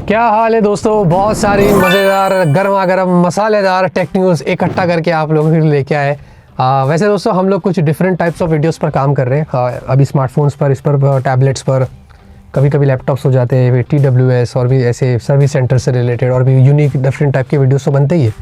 क्या हाल है दोस्तों, बहुत सारी मज़ेदार गर्मा गर्म मसालेदार टेक न्यूज़ इकट्ठा करके आप लोगों के लिए लेके आए। वैसे दोस्तों हम लोग कुछ डिफरेंट टाइप्स ऑफ वीडियोस पर काम कर रहे हैं। अभी स्मार्टफोन्स पर, इस पर टैबलेट्स पर, कभी कभी लैपटॉप्स हो जाते हैं, TWS और भी ऐसे सर्विस सेंटर से रिलेटेड और भी यूनिक डिफरेंट टाइप के वीडियोस तो बनते ही है।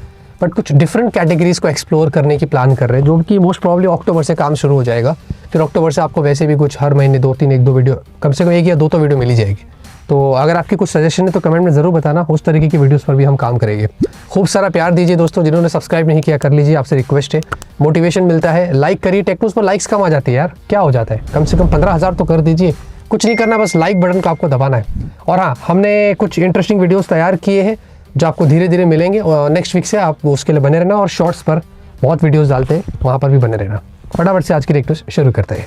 बट कुछ डिफरेंट कैटेगरीज़ को एक्सप्लोर करने की प्लान कर रहे हैं, जो कि मोस्ट प्रॉब्ली अक्टूबर से काम शुरू हो जाएगा। फिर अक्टूबर से आपको वैसे भी कुछ हर महीने 2-3 1-2 वीडियो, कम से कम 1 या 2 तो वीडियो मिल ही जाएगी। तो अगर आपकी कुछ सजेशन है तो कमेंट में ज़रूर बताना, उस तरीके की वीडियोस पर भी हम काम करेंगे। खूब सारा प्यार दीजिए दोस्तों, जिन्होंने सब्सक्राइब नहीं किया कर लीजिए, आपसे रिक्वेस्ट है, मोटिवेशन मिलता है। लाइक करिए, टेक न्यूज़ पर लाइक्स कम आ जाती है यार, क्या हो जाता है, कम से कम 15,000 तो कर दीजिए। कुछ नहीं करना, बस लाइक बटन को आपको दबाना है। और हाँ, हमने कुछ इंटरेस्टिंग वीडियोज़ तैयार किए हैं जो आपको धीरे धीरे मिलेंगे, और नेक्स्ट वीक से आप उसके लिए बने रहना। और शॉर्ट्स पर बहुत वीडियोज़ डालते हैं, वहाँ पर भी बने रहना। फटाफट से आज की टेक न्यूज़ शुरू करते हैं।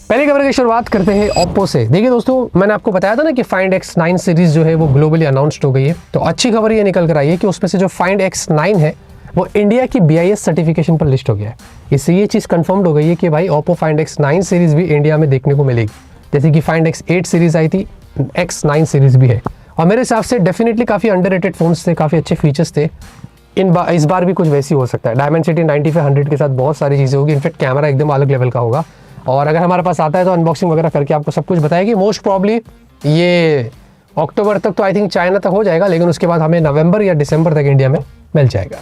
पहली खबर की शुरुआत करते हैं ओप्पो से। देखिए दोस्तों, मैंने आपको बताया था ना कि Find X9 सीरीज़ जो है वो ग्लोबली अनाउंस्ड हो गई है। तो अच्छी खबर ये निकल कर आई है कि उसमें से जो Find X9 है वो इंडिया की BIS सर्टिफिकेशन पर लिस्ट हो गया है। इससे ये चीज़ कंफर्म्ड हो गई है कि भाई ओप्पो Find X9 सीरीज़ भी इंडिया में देखने को मिलेगी। जैसे कि Find X8 सीरीज़ आई थी, X9 सीरीज़ भी है। और मेरे हिसाब से डेफिनेटली काफ़ी अंडररेटेड फ़ोन्स थे, काफ़ी अच्छे फीचर्स थे। इस बार भी कुछ वैसी हो सकता है। Dimensity 9500 के साथ बहुत सारी चीज़ें होगी। इनफैक्ट कैमरा एकदम अलग लेवल का होगा, और अगर हमारे पास आता है तो अनबॉक्सिंग वगैरह करके आपको सब कुछ बताएगी। मोस्ट प्रॉब्ली ये अक्टूबर तक तो आई थिंक चाइना तक हो जाएगा, लेकिन उसके बाद हमें नवंबर या दिसंबर तक इंडिया में मिल जाएगा।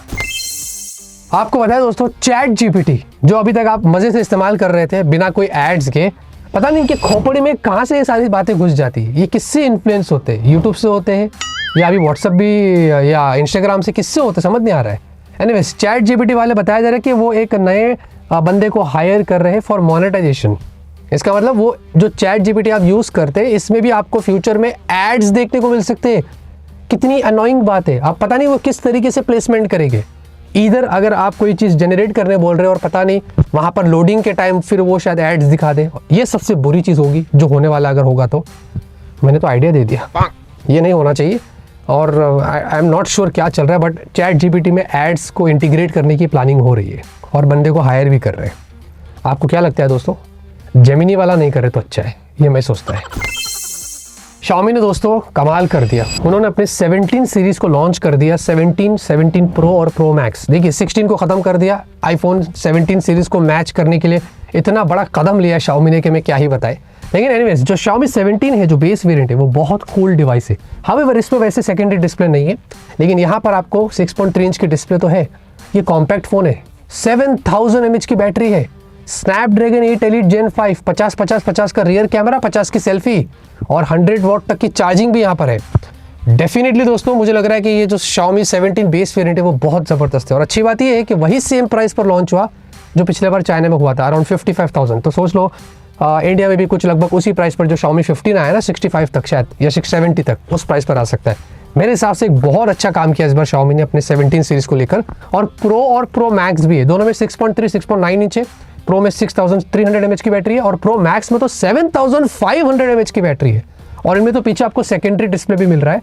आपको बताया दोस्तों, ChatGPT जो अभी तक आप मज़े से इस्तेमाल कर रहे थे बिना कोई एड्स के, पता नहीं कि खोपड़ी में कहाँ से ये सारी बातें घुस जाती है। ये किससे इन्फ्लुएंस होते हैं? यूट्यूब से होते हैं या अभी व्हाट्सअप भी या इंस्टाग्राम से, किससे होते समझ नहीं आ रहा है। एनीवेज, ChatGPT वाले बताया जा रहा है कि वो एक नए बंदे को हायर कर रहे हैं फॉर मोनेटाइजेशन। इसका मतलब वो जो ChatGPT आप यूज़ करते हैं, इसमें भी आपको फ्यूचर में एड्स देखने को मिल सकते हैं। कितनी अनोइंग बात है। आप पता नहीं वो किस तरीके से प्लेसमेंट करेंगे। इधर अगर आप कोई चीज़ जनरेट करने बोल रहे हो और पता नहीं वहाँ पर लोडिंग के टाइम फिर वो शायद एड्स दिखा दे, ये सबसे बुरी चीज़ होगी जो होने वाला अगर होगा तो। मैंने तो आइडिया दे दिया, ये नहीं होना चाहिए। और आई एम नॉट श्योर क्या चल रहा है, बट ChatGPT में एड्स को इंटीग्रेट करने की प्लानिंग हो रही है और बंदे को हायर भी कर रहे हैं। आपको क्या लगता है दोस्तों? जेमिनी वाला नहीं करे तो अच्छा है, ये मैं सोचता है। Xiaomi ने दोस्तों कमाल कर दिया। उन्होंने अपने 17 सीरीज़ को लॉन्च कर दिया, 17, 17 Pro और Pro Max। देखिए 16 को ख़त्म कर दिया। iPhone 17 सीरीज़ को मैच करने के लिए इतना बड़ा कदम लिया Xiaomi ने कि मैं क्या ही बताए। लेकिन एनीवेज, जो Xiaomi 17 है, जो बेस वेरिएंट है, वो बहुत कूल डिवाइस है। हाउएवर इसमें वैसे सेकेंडरी डिस्प्ले नहीं है, लेकिन यहाँ पर आपको 6.3 इंच की डिस्प्ले तो है। ये कॉम्पैक्ट फ़ोन है, 7000 mAh की बैटरी है, स्नैपड्रैगन 8 Elite Gen 5, 50-50-50 का रियर कैमरा, 50 की सेल्फी और 100 वॉट तक की चार्जिंग भी यहाँ पर है। डेफिनेटली दोस्तों मुझे लग रहा है कि ये जो Xiaomi 17 बेस वेरिएंट है वो बहुत ज़बरदस्त है। और अच्छी बात ये है कि वही सेम प्राइस पर लॉन्च हुआ जो पिछले बार चाइना में हुआ था, अराउंड 55,000। तो सोच लो इंडिया में भी कुछ लगभग उसी प्राइस पर जो Xiaomi 15 आया ना, 65 तक शायद या 670 तक, उस प्राइस पर आ सकता है। मेरे हिसाब से एक बहुत अच्छा काम किया इस बार Xiaomi ने अपने 17 सीरीज़ को लेकर। और प्रो और प्रो मैक्स भी है, दोनों में 6.3, 6.9 इंच है। प्रो में 6300 mAh की बैटरी है और प्रो मैक्स में तो 7500 mAh की बैटरी है। और इनमें तो पीछे आपको सेकेंडरी डिस्प्ले भी मिल रहा है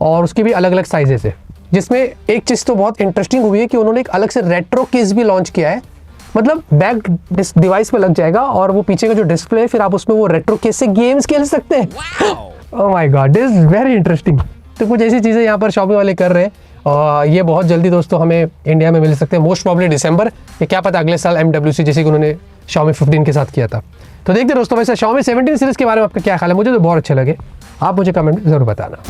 और उसकी भी अलग अलग साइजेस है। जिसमें एक चीज़ तो बहुत इंटरेस्टिंग हुई है कि उन्होंने एक अलग से रेट्रो केस भी लॉन्च किया है। मतलब बैक डिवाइस में लग जाएगा और वो पीछे का जो डिस्प्ले है, फिर आप उसमें वो रेट्रो केस से गेम्स खेल सकते हैं। Oh my God, this is very interesting. तो कुछ ऐसी चीज़ें यहाँ पर Xiaomi वाले कर रहे हैं और ये बहुत जल्दी दोस्तों हमें इंडिया में मिल सकते हैं, मोस्ट प्रॉब्ली दिसंबर, या क्या पता अगले साल MWC जैसे कि उन्होंने Xiaomi 15 के साथ किया था। तो देखते दोस्तों, वैसे Xiaomi 17 सीरीज़ के बारे में आपका क्या ख्याल है? मुझे तो बहुत अच्छे लगे, आप मुझे कमेंट में ज़रूर बताना।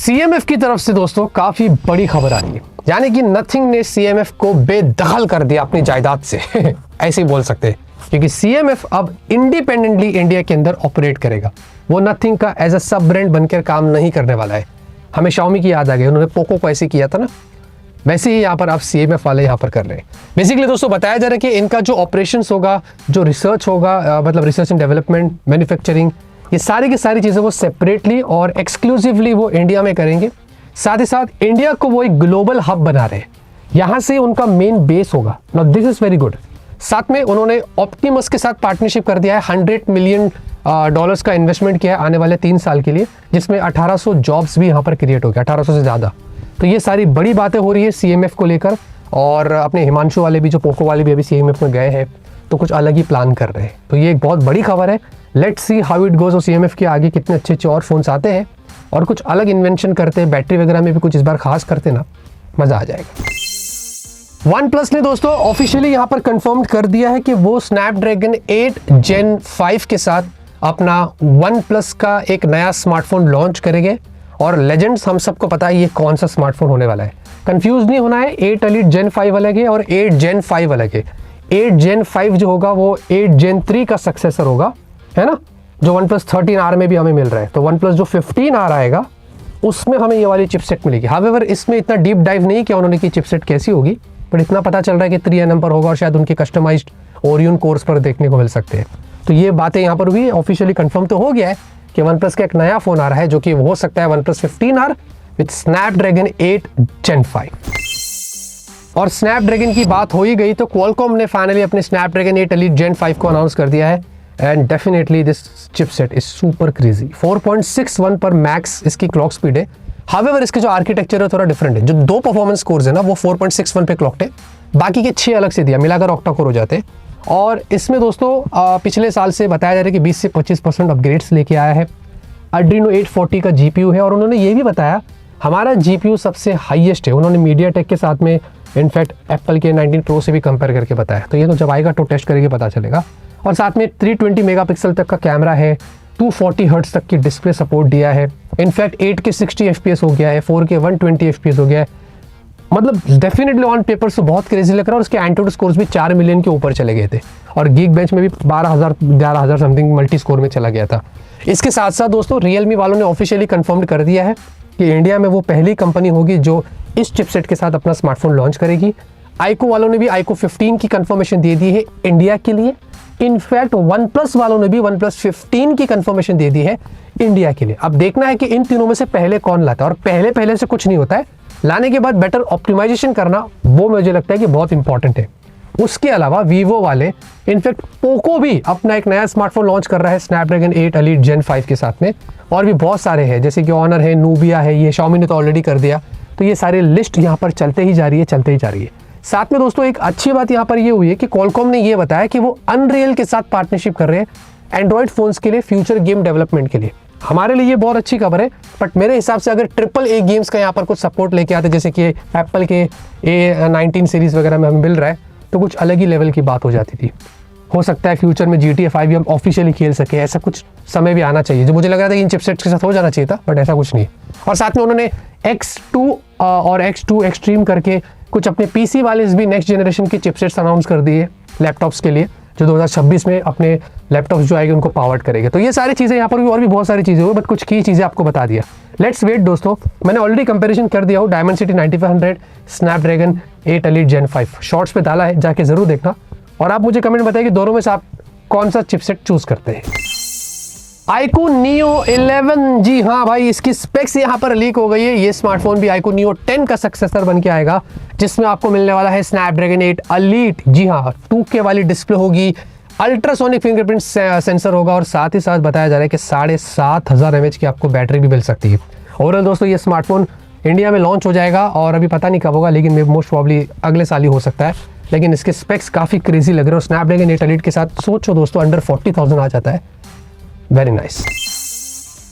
CMF की तरफ से दोस्तों काफ़ी बड़ी खबर आ रही है, यानी कि नथिंग ने CMF को बेदखल कर दिया अपनी जायदाद से ऐसे ही बोल सकते हैं, क्योंकि CMF अब इंडिपेंडेंटली इंडिया के अंदर ऑपरेट करेगा। वो नथिंग का एज अ सब ब्रांड बनकर काम नहीं करने वाला है। हमें Xiaomi की याद आ गई, उन्होंने पोको को ऐसे किया था ना, वैसे ही यहाँ पर आप CMF वाले यहाँ पर कर रहे हैं। बेसिकली दोस्तों बताया जा रहा है कि इनका जो ऑपरेशंस होगा, जो रिसर्च होगा, मतलब रिसर्च एंड डेवलपमेंट, मैन्युफैक्चरिंग, ये सारी की सारी चीज़ें वो सेपरेटली और एक्सक्लूसिवली वो इंडिया में करेंगे। साथ ही साथ इंडिया को वो एक ग्लोबल हब बना रहे हैं, यहाँ से उनका मेन बेस होगा। Now this is very good. साथ में उन्होंने ऑप्टिमस के साथ पार्टनरशिप कर दिया है, $100 मिलियन का इन्वेस्टमेंट किया है आने वाले 3 साल के लिए, जिसमें 1800 जॉब्स भी यहाँ पर क्रिएट हो गया, 1800 से ज़्यादा। तो ये सारी बड़ी बातें हो रही है CMF को लेकर। और अपने हिमांशु वाले भी, जो पोको वाले भी अभी CMF में गए हैं, तो कुछ अलग ही प्लान कर रहे हैं। तो ये एक बहुत बड़ी खबर है। Let's see how it goes. और CMF के आगे कितने अच्छे अच्छे और फोन्स आते हैं। और कुछ अलग इन्वेंशन करते, बैटरी वगैरह में भी कुछ इस बार खास करते ना, मज़ा आ जाएगा। OnePlus ने दोस्तों ऑफिशियली यहाँ पर कंफर्म कर दिया है कि वो स्नैपड्रैगन 8 Gen 5 के साथ अपना OnePlus का एक नया स्मार्टफोन लॉन्च करेंगे। और लेजेंड्स हम सबको पता है ये कौन सा स्मार्टफोन होने वाला है, कंफ्यूज नहीं होना है। 8 Elite Gen 5 अलग है और 8 Gen 5 अलग है। 8 Gen 5 जो होगा वो 8 Gen 3 का सक्सेसर होगा, है ना, जो OnePlus 13R में भी हमें मिल रहा है। तो OnePlus जो 15R आएगा उसमें हमें ये वाली चिपसेट मिलेगी। हावेवर इसमें इतना डीप डाइव नहीं किया उन्होंने कि चिपसेट कैसी होगी, बट इतना पता चल रहा है कि 3nm पर होगा और शायद उनके कस्टमाइज्ड ओरियन कोर्स पर देखने को मिल सकते हैं। तो ये बातें यहाँ पर भी ऑफिशियली कंफर्म तो हो गया है कि OnePlus का एक नया फोन आ रहा है जो कि हो सकता है OnePlus 15R with Snapdragon 8 Gen 5। और स्नैपड्रैगन की बात हो ही गई तो क्वालकॉम ने फाइनली अपने स्नैपड्रैगन 8 Elite Gen 5 को अनाउंस कर दिया है। And definitely this chipset is super crazy. 4.61 पर मैक्स इसकी क्लॉक स्पीड है। हावेवर इसके जो आर्किटेक्चर है थोड़ा डिफरेंट है। जो 2 परफॉर्मेंस कोर्स है ना वो 4.61 पे क्लॉक्ड है, बाकी के 6 अलग से दिया, मिलाकर ऑक्टा कोर हो जाते हैं। और इसमें दोस्तों पिछले साल से बताया जा रहा है कि 20 से 25% अपग्रेड्स लेके आया है। Adreno 840 का GPU है और उन्होंने ये भी बताया हमारा GPU सबसे हाईएस्ट है। उन्होंने MediaTek के साथ में इनफैक्ट एप्पल के 19 Pro से भी कंपेयर करके बताया। तो ये तो जब आएगा तो टेस्ट करके पता चलेगा। और साथ में 320 मेगापिक्सल तक का कैमरा है, 240 हर्ट्ज तक की डिस्प्ले सपोर्ट दिया है। इनफैक्ट 8K 60 FPS हो गया है, 4K 120 FPS हो गया है। मतलब डेफिनेटली ऑन पेपर से बहुत क्रेजी लग रहा है। और उसके एंट्रोड स्कोर्स भी 4 मिलियन के ऊपर चले गए थे और गीक बेंच में भी 11,000 समथिंग मल्टी स्कोर में चला गया था। इसके साथ साथ दोस्तों Realme वालों ने ऑफिशियली कंफर्म कर दिया है कि इंडिया में वो पहली कंपनी होगी जो इस चिपसेट के साथ अपना स्मार्टफोन लॉन्च करेगी। iQOO वालों ने भी iQOO 15 की कंफर्मेशन दे दी है इंडिया के लिए। इनफैक्ट OnePlus वालों ने भी OnePlus 15 की कंफर्मेशन दे दी है इंडिया के लिए। अब देखना है कि इन तीनों में से पहले कौन लाता है। और पहले से कुछ नहीं होता है, लाने के बाद बेटर ऑप्टिमाइजेशन करना वो मुझे लगता है कि बहुत इंपॉर्टेंट है। उसके अलावा वीवो वाले, इनफैक्ट पोको भी अपना एक नया स्मार्टफोन लॉन्च कर रहा है स्नैपड्रैगन 8 Elite Gen 5 के साथ में। और भी बहुत सारे हैं जैसे कि ऑनर है, नूबिया है, ये Xiaomi ने तो ऑलरेडी कर दिया। तो ये सारे लिस्ट यहाँ पर चलते ही जा रही है। साथ में दोस्तों एक अच्छी बात यहाँ पर ये हुई है कि क्वालकॉम ने ये बताया कि वो अनरियल के साथ पार्टनरशिप कर रहे हैं एंड्रॉइड फोन्स के लिए, फ्यूचर गेम डेवलपमेंट के लिए। हमारे लिए ये बहुत अच्छी खबर है। बट मेरे हिसाब से अगर AAA गेम्स का यहाँ पर कुछ सपोर्ट लेके आते, जैसे कि एप्पल के A19 सीरीज वगैरह में हमें मिल रहा है, तो कुछ अलग ही लेवल की बात हो जाती थी। हो सकता है फ्यूचर में GTA 5 भी हम ऑफिशियली खेल सके, ऐसा कुछ समय भी आना चाहिए, जो मुझे लग रहा था कि इन चिपसेट्स के साथ हो जाना चाहिए था, बट ऐसा कुछ नहीं। और साथ में उन्होंने X2 और X2 एक्सट्रीम करके कुछ अपने PC वाले भी नेक्स्ट जनरेशन के चिपसेट्स अनाउंस कर दिए लैपटॉप्स के लिए, जो 2026 में अपने लैपटॉप्स जो आएंगे उनको पावर्ड करेंगे। तो ये सारी चीज़ें यहाँ पर भी और भी बहुत सारी चीज़ें हुई, बट कुछ की चीज़ें आपको बता दिया। लेट्स वेट दोस्तों, मैंने ऑलरेडी कंपैरिजन कर दिया हूँ Dimensity 9500 Snapdragon 8 Elite Gen 5 shorts पे डाला है, जाके जरूर देखना। और आप मुझे कमेंट बताइए कि दोनों में से आप कौन सा चिपसेट चूज करते हैं। iQOO Neo 11, जी हाँ भाई, इसकी स्पेक्स यहाँ पर लीक हो गई है। ये स्मार्टफोन भी iQOO Neo 10 का सक्सेसर बन के आएगा, जिसमें आपको मिलने वाला है स्नैपड्रैगन 8 Elite। जी हाँ, 2K वाली डिस्प्ले होगी, अल्ट्रासोनिक फिंगरप्रिंट सेंसर होगा और साथ ही साथ बताया जा रहा है कि 7500 mAh की आपको बैटरी भी मिल सकती है। ओवरऑल दोस्तों ये स्मार्टफोन इंडिया में लॉन्च हो जाएगा और अभी पता नहीं कब होगा, लेकिन मोस्ट प्रॉब्ली अगले साल ही हो सकता है। लेकिन इसके स्पेक्स काफ़ी क्रेजी लग रहे हैं। स्नैपड्रैगन 8 Elite के साथ सोचो दोस्तों अंडर 40,000 आ जाता है। Very nice.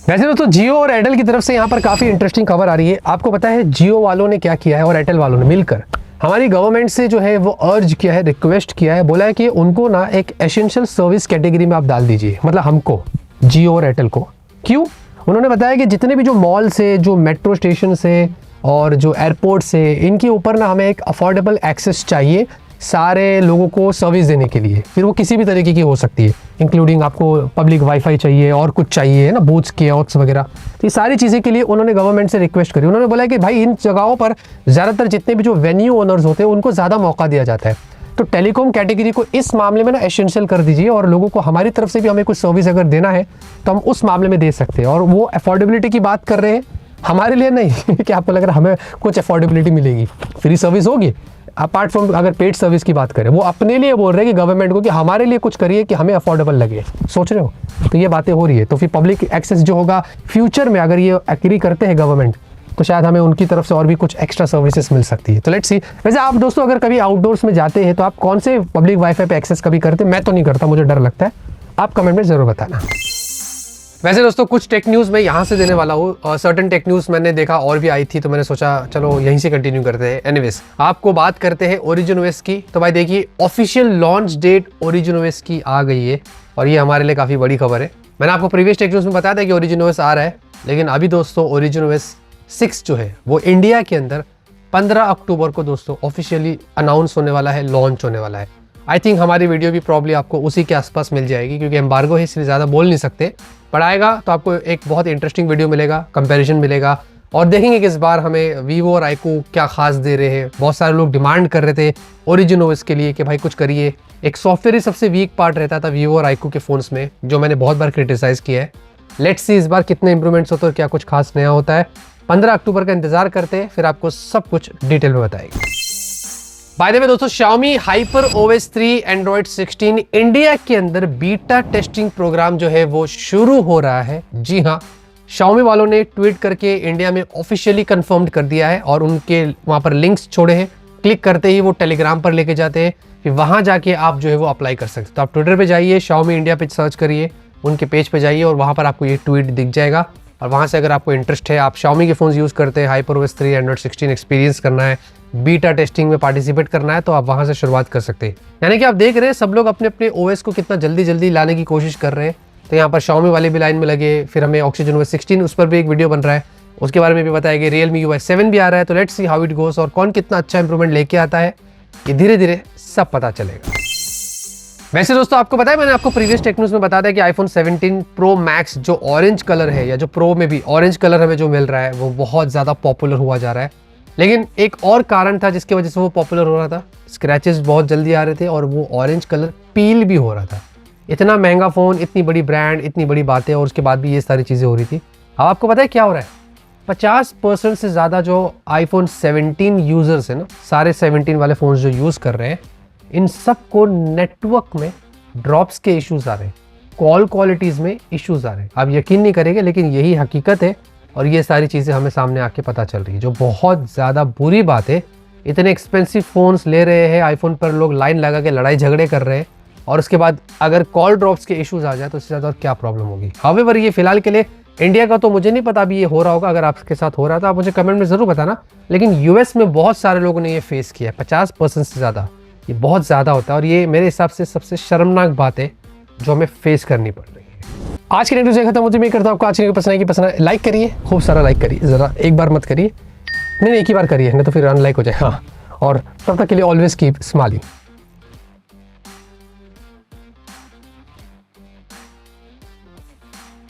वैसे दोस्तों जियो और एयरटेल की तरफ से यहाँ पर काफ़ी इंटरेस्टिंग खबर आ रही है। आपको पता है जियो वालों ने क्या किया है और एयरटेल वालों ने मिलकर हमारी गवर्नमेंट से जो है वो अर्ज किया है, रिक्वेस्ट किया है, बोला है कि उनको ना एक एसेंशियल सर्विस कैटेगरी में आप डाल दीजिए, मतलब हमको, जियो और एयरटेल को। क्यों? उन्होंने बताया कि जितने भी जो मॉल से, जो मेट्रो स्टेशन से और जो एयरपोर्ट से, इनके ऊपर ना हमें एक अफोर्डेबल एक्सेस चाहिए सारे लोगों को सर्विस देने के लिए। फिर वो किसी भी तरीके की हो सकती है, इंक्लूडिंग आपको पब्लिक वाईफाई चाहिए और कुछ चाहिए ना, बूथ्स कियोस्क वगैरह। तो ये सारी चीज़ें के लिए उन्होंने गवर्नमेंट से रिक्वेस्ट करी। उन्होंने बोला कि भाई इन जगहों पर ज़्यादातर जितने भी जो वेन्यू ओनर्स होते हैं उनको ज़्यादा मौका दिया जाता है। तो टेलीकॉम कैटेगरी को इस मामले में ना एसेंशियल कर दीजिए और लोगों को हमारी तरफ से भी हमें कुछ सर्विस अगर देना है तो हम उस मामले में दे सकते हैं। और वो अफोर्डेबिलिटी की बात कर रहे हैं, हमारे लिए नहीं कि आपको लग रहा है हमें कुछ अफोर्डेबिलिटी मिलेगी, फ्री सर्विस होगी। अपार्ट फ्रॉम अगर पेड सर्विस की बात करें, वो अपने लिए बोल रहे हैं कि गवर्नमेंट को कि हमारे लिए कुछ करिए कि हमें अफोर्डेबल लगे। सोच रहे हो? तो ये बातें हो रही है। तो फिर पब्लिक एक्सेस जो होगा फ्यूचर में, अगर ये एग्री करते हैं गवर्नमेंट, तो शायद हमें उनकी तरफ से और भी कुछ एक्स्ट्रा सर्विसेज मिल सकती है। तो लेट्स सी। वैसे आप दोस्तों अगर कभी आउटडोर्स में जाते हैं तो आप कौन से पब्लिक वाईफाई पे एक्सेस कभी करते हैं? मैं तो नहीं करता, मुझे डर लगता है। आप कमेंट में ज़रूर बताना। वैसे दोस्तों कुछ टेक न्यूज़ मैं यहाँ से देने वाला हूँ, सर्टन टेक न्यूज़ मैंने देखा और भी आई थी तो मैंने सोचा चलो यहीं से कंटिन्यू करते हैं। एनीवेज आपको बात करते हैं ओरिजिन ओएस की। तो भाई देखिए official launch date Origin OS की आ गई है और ये हमारे लिए काफ़ी बड़ी खबर है। मैंने आपको प्रीवियस टेक न्यूज़ में बताया था कि ओरिजिन ओएस आ रहा है, लेकिन अभी दोस्तों ओरिजिन ओएस 6 जो है वो इंडिया के अंदर 15 अक्टूबर को दोस्तों ऑफिशियली अनाउंस होने वाला है, लॉन्च होने वाला है। आई थिंक हमारी वीडियो भी प्रॉब्ली आपको उसी के आसपास मिल जाएगी क्योंकि एम्बार्गो है इसलिए ज़्यादा बोल नहीं सकते, पर आएगा तो आपको एक बहुत इंटरेस्टिंग वीडियो मिलेगा, कंपैरिजन मिलेगा और देखेंगे कि इस बार हमें वीवो और आईक्यू क्या खास दे रहे हैं। बहुत सारे लोग डिमांड कर रहे थे ओरिजिन ओएस के लिए कि भाई कुछ करिए। एक सॉफ्टवेयर ही सबसे वीक पार्ट रहता था वीवो और आईक्यू के फ़ोन्स में, जो मैंने बहुत बार क्रिटिसाइज़ किया है। लेट्स सी इस बार कितने इंप्रूवमेंट्स होते हैं और क्या कुछ खास नया होता है। 15 अक्टूबर का इंतजार करते हैं, फिर आपको सब कुछ डिटेल में बताएंगे। बाय द वे दोस्तों Xiaomi HyperOS 3 Android 16 इंडिया के अंदर बीटा टेस्टिंग प्रोग्राम जो है वो शुरू हो रहा है। जी हाँ, Xiaomi वालों ने ट्वीट करके इंडिया में ऑफिशियली कंफर्म कर दिया है और उनके वहाँ पर लिंक्स छोड़े हैं। क्लिक करते ही वो टेलीग्राम पर लेके जाते हैं, फिर वहाँ जाके आप जो है वो अप्लाई कर सकते हो। तो आप ट्विटर पे जाइए, Xiaomi इंडिया पे सर्च करिए, उनके पेज पे जाइए और वहाँ पर आपको ये ट्वीट दिख जाएगा। और वहाँ से अगर आपको इंटरेस्ट है, आप Xiaomi के फ़ोन यूज़ करते हैं, HyperOS 3 Android 16 एक्सपीरियंस करना है, बीटा टेस्टिंग में पार्टिसिपेट करना है, तो आप वहाँ से शुरुआत कर सकते हैं। यानी कि आप देख रहे हैं सब लोग अपने अपने OS को कितना जल्दी जल्दी लाने की कोशिश कर रहे हैं। तो यहाँ पर Xiaomi वाले भी लाइन में लगे, फिर हमें Oxygen OS 16 उस पर भी एक वीडियो बन रहा है, उसके बारे में भी बताया कि Realme UI 7 भी आ रहा है। तो let's see how it goes और कौन कितना अच्छा इंप्रूवमेंट लेके आता है, ये धीरे धीरे सब पता चलेगा। वैसे दोस्तों आपको पता है मैंने आपको प्रीवियस टेक न्यूज़ में बताया था कि iPhone 17 Pro Max जो ऑरेंज कलर है, या जो प्रो में भी ऑरेंज कलर हमें जो मिल रहा है, वो बहुत ज़्यादा पॉपुलर हुआ जा रहा है। लेकिन एक और कारण था जिसकी वजह से वो पॉपुलर हो रहा था, स्क्रैचेस बहुत जल्दी आ रहे थे और वो ऑरेंज कलर पील भी हो रहा था। इतना महंगा फ़ोन, इतनी बड़ी ब्रांड, इतनी बड़ी बातें और उसके बाद भी ये सारी चीज़ें हो रही थी। अब आपको पता है क्या हो रहा है, 50% से ज़्यादा जो iPhone 17 यूज़र्स है ना, सारे 17 वाले फ़ोन जो यूज़ कर रहे हैं, इन सब को नेटवर्क में ड्रॉप्स के इश्यूज आ रहे हैं, कॉल क्वालिटीज़ में इश्यूज आ रहे हैं। आप यकीन नहीं करेंगे लेकिन यही हकीकत है और ये सारी चीज़ें हमें सामने आके पता चल रही है, जो बहुत ज़्यादा बुरी बात है। इतने एक्सपेंसिव फ़ोन्स ले रहे हैं, आईफोन पर लोग लाइन लगा के लड़ाई झगड़े कर रहे हैं और उसके बाद अगर कॉल ड्रॉप्स के इश्यूज आ जाए तो इससे ज़्यादा और क्या प्रॉब्लम होगी। हावेवर ये फिलहाल के लिए इंडिया का तो मुझे नहीं पता अभी ये हो रहा होगा, अगर आपके साथ हो रहा था आप मुझे कमेंट में ज़रूर बताना। लेकिन यूएस में बहुत सारे लोगों ने ये फेस किया है, 50% से ज़्यादा, ये बहुत ज़्यादा होता है और ये मेरे हिसाब से सबसे शर्मनाक बात है जो हमें फेस करनी पड़ रही है। आज की वीडियो से खत्म होती मैं करता हूँ आपको आज की पसंद आएगी, पसंद आए लाइक करिए, खूब सारा लाइक करिए, ज़रा एक बार मत करिए, नहीं एक ही बार करिए, नहीं तो फिर अनलाइक हो जाए। हाँ, और तब तक के लिए ऑलवेज कीप स्माइलिंग।